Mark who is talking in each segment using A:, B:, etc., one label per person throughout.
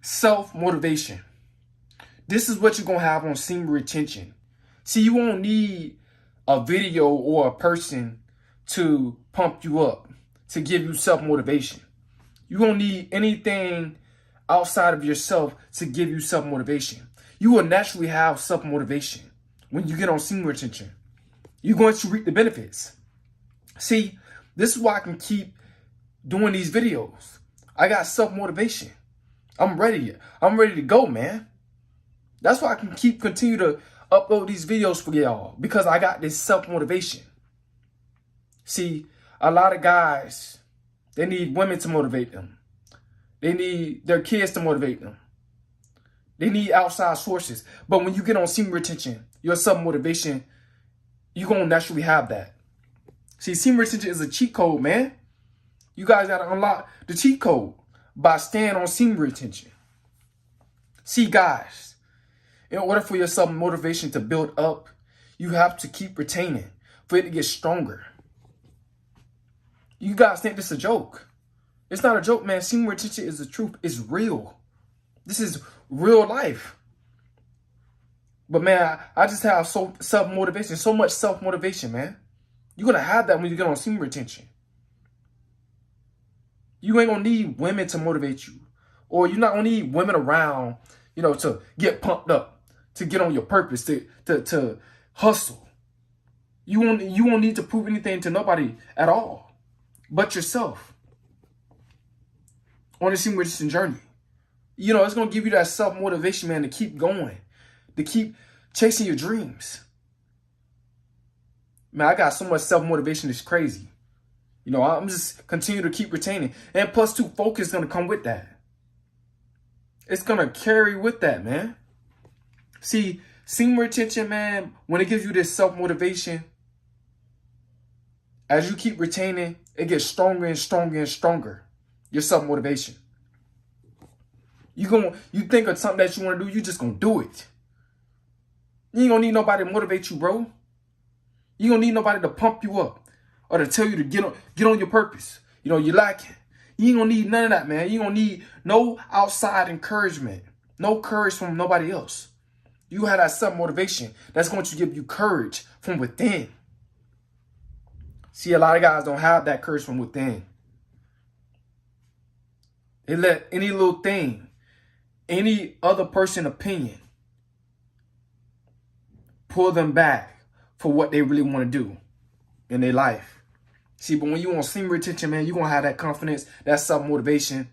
A: Self-motivation. This is what you're going to have on semen retention. See, you won't need a video or a person to pump you up, to give you self-motivation. You won't need anything outside of yourself to give you self-motivation. You will naturally have self-motivation when you get on semen retention. You're going to reap the benefits. See, this is why I can keep doing these videos. I got self-motivation. I'm ready to go, man. That's why I can continue to upload these videos for y'all, because I got this self-motivation. See, a lot of guys, they need women to motivate them. They need their kids to motivate them. They need outside sources. But when you get on semen retention, your self-motivation, you're going to naturally have that. See, semen retention is a cheat code, man. You guys got to unlock the cheat code by staying on semen retention. See, guys, in order for your self-motivation to build up, you have to keep retaining for it to get stronger. You guys think this is a joke. It's not a joke, man. Semen retention is the truth. It's real. This is real life. But, man, I just have so much self-motivation, man. You're going to have that when you get on semen retention. You ain't going to need women to motivate you. Or you're not going to need women around, to get pumped up, to get on your purpose, to hustle. You won't need to prove anything to nobody at all but yourself on the semen retention journey. It's going to give you that self-motivation, man, to keep going, to keep chasing your dreams. Man, I got so much self-motivation, it's crazy. I'm just continue to keep retaining. And plus, too, focus is going to come with that. It's going to carry with that, man. See, semen retention, man, when it gives you this self-motivation, as you keep retaining, it gets stronger and stronger and stronger. Your self-motivation. You think of something that you want to do, you just going to do it. You ain't going to need nobody to motivate you, bro. You don't need nobody to pump you up or to tell you to get on your purpose. You're lacking. You ain't going to need none of that, man. You don't need no outside encouragement. No courage from nobody else. You have that self-motivation that's going to give you courage from within. See, a lot of guys don't have that courage from within. They let any little thing, any other person's opinion, pull them back for what they really want to do in their life. See, but when you want semen retention, man, you're going to have that confidence, that self-motivation.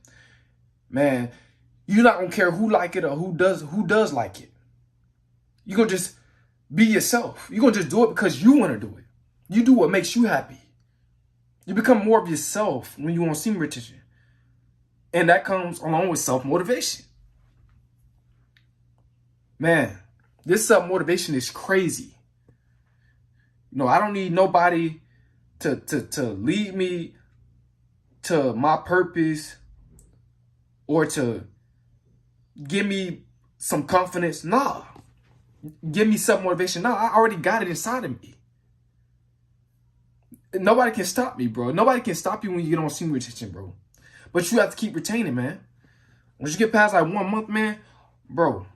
A: Man, you're not going to care who like it or who does like it. You're going to just be yourself. You're going to just do it because you want to do it. You do what makes you happy. You become more of yourself when you want semen retention. And that comes along with self-motivation. Man, this self-motivation is crazy. I don't need nobody to lead me to my purpose or to give me some confidence. Nah. Give me self-motivation. Nah, I already got it inside of me. Nobody can stop me, bro. Nobody can stop you when you get on semen retention, bro. But you have to keep retaining, man. Once you get past like 1 month, man, bro,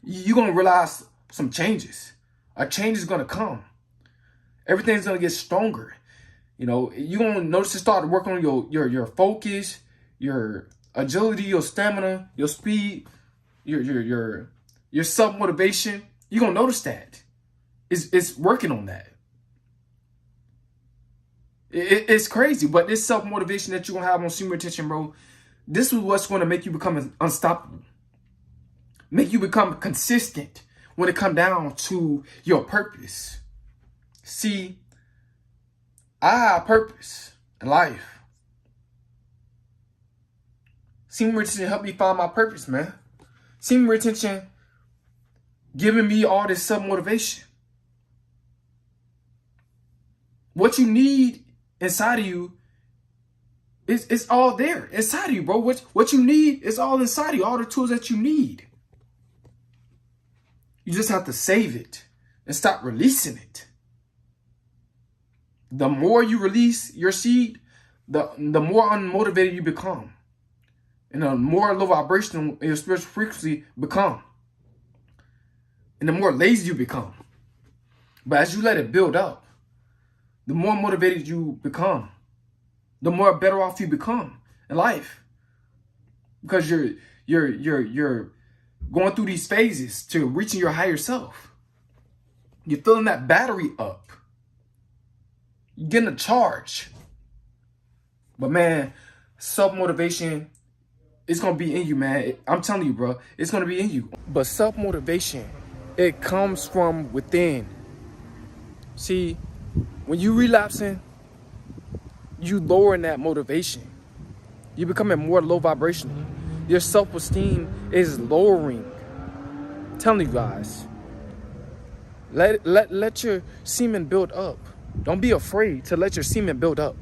A: you're going to realize some changes. A change is going to come. Everything's going to get stronger. You're going to notice to start to work on your focus, your agility, your stamina, your speed, your self-motivation. You're going to notice that. It's working on that. It's crazy, but this self-motivation that you're going to have on semen retention, bro, this is what's going to make you become unstoppable. Make you become consistent when it comes down to your purpose. See, I have purpose in life. Semen retention helped me find my purpose, man. Semen retention giving me all this self-motivation. What you need inside of you, it's all there inside of you, bro. What you need is all inside of you, all the tools that you need. You just have to save it and stop releasing it. The more you release your seed, the more unmotivated you become. And the more low vibrational your spiritual frequency become. And the more lazy you become. But as you let it build up, the more motivated you become. The more better off you become in life. Because you're going through these phases to reaching your higher self. You're filling that battery up. You're getting a charge. But man, self-motivation, it's going to be in you, man. I'm telling you, bro. It's going to be in you. But self-motivation, it comes from within. See, when you relapsing, you lowering that motivation. You're becoming more low vibrational. Your self-esteem is lowering. I'm telling you guys. Let your semen build up. Don't be afraid to let your semen build up.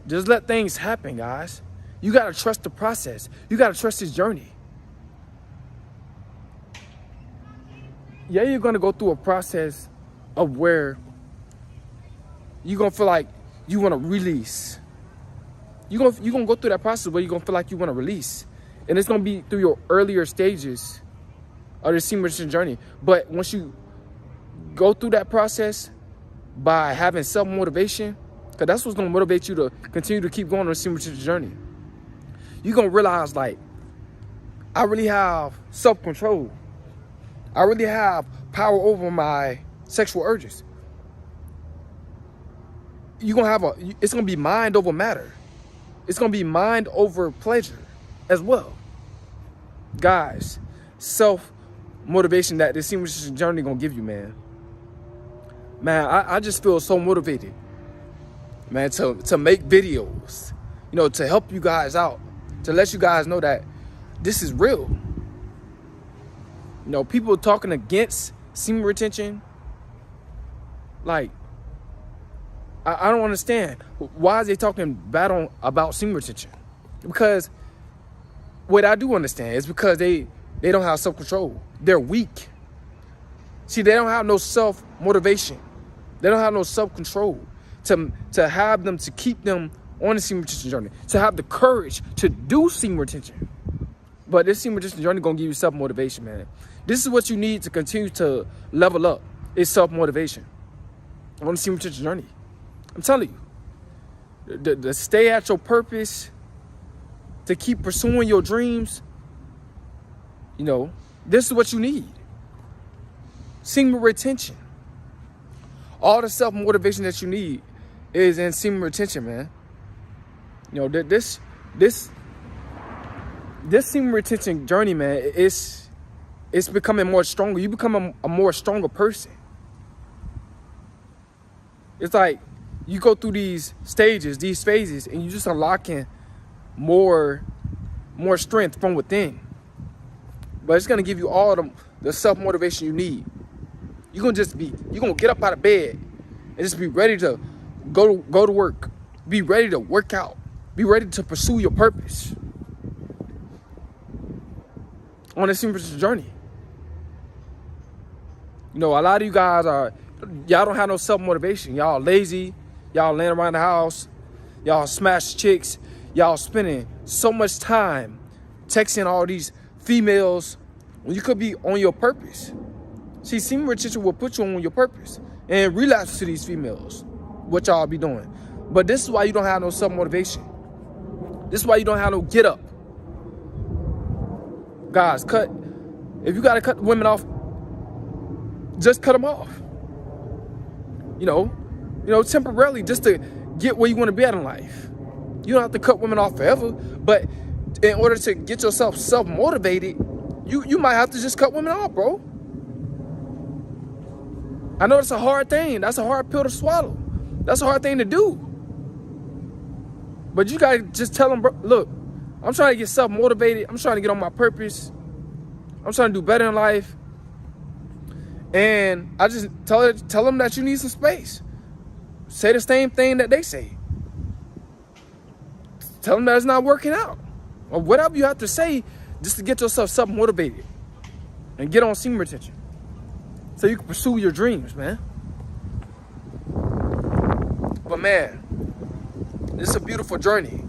A: Just let things happen, guys. You got to trust the process. You got to trust this journey. Yeah, you're going to go through a process of where you're going to feel like you want to release. You're going to go through that process where you're going to feel like you want to release. And it's going to be through your earlier stages of the semen retention journey. But once you go through that process by having self-motivation, because that's what's going to motivate you to continue to keep going on the semen retention journey. You're going to realize, like, I really have self-control. I really have power over my sexual urges. You're going to have it's going to be mind over matter. It's going to be mind over pleasure as well. Guys, self-motivation that this semen retention journey going to give you, man. Man, I just feel so motivated, man, to make videos, you know, to help you guys out, to let you guys know that this is real. You know, people talking against semen retention, like, I don't understand. Why is they talking bad about semen retention? Because what I do understand is because they don't have self-control. They're weak. See, they don't have no self-motivation. They don't have no self-control to have them, to keep them on the semen retention journey, to have the courage to do semen retention. But this semen retention journey going to give you self-motivation, man. This is what you need to continue to level up, is self-motivation on the semen retention journey. I'm telling you, to stay at your purpose, to keep pursuing your dreams, you know, this is what you need. Semen retention. All the self-motivation that you need is in semen retention, man. You know, this semen retention journey, man, it's becoming more stronger. You become a more stronger person. It's like you go through these stages, these phases, and you just unlocking more strength from within. But it's gonna give you all the self-motivation you need. You're gonna get up out of bed and just be ready to go to work. Be ready to work out. Be ready to pursue your purpose on this semen retention journey. You know, a lot of you guys y'all don't have no self-motivation. Y'all lazy. Y'all laying around the house. Y'all smash chicks. Y'all spending so much time texting all these females when you could be on your purpose. See, semen retention will put you on your purpose and relapse to these females, what y'all be doing. But this is why you don't have no self-motivation. This is why you don't have no get up. Guys, if you got to cut women off, just cut them off. You know, temporarily, just to get where you want to be at in life. You don't have to cut women off forever, but in order to get yourself self-motivated, you might have to just cut women off, bro. I know it's a hard thing. That's a hard pill to swallow. That's a hard thing to do. But you gotta just tell them, bro, look, I'm trying to get self-motivated. I'm trying to get on my purpose. I'm trying to do better in life. And I just tell them that you need some space. Say the same thing that they say. Tell them that it's not working out. Or whatever you have to say just to get yourself self-motivated and get on semen retention so you can pursue your dreams, man. But man, it's a beautiful journey.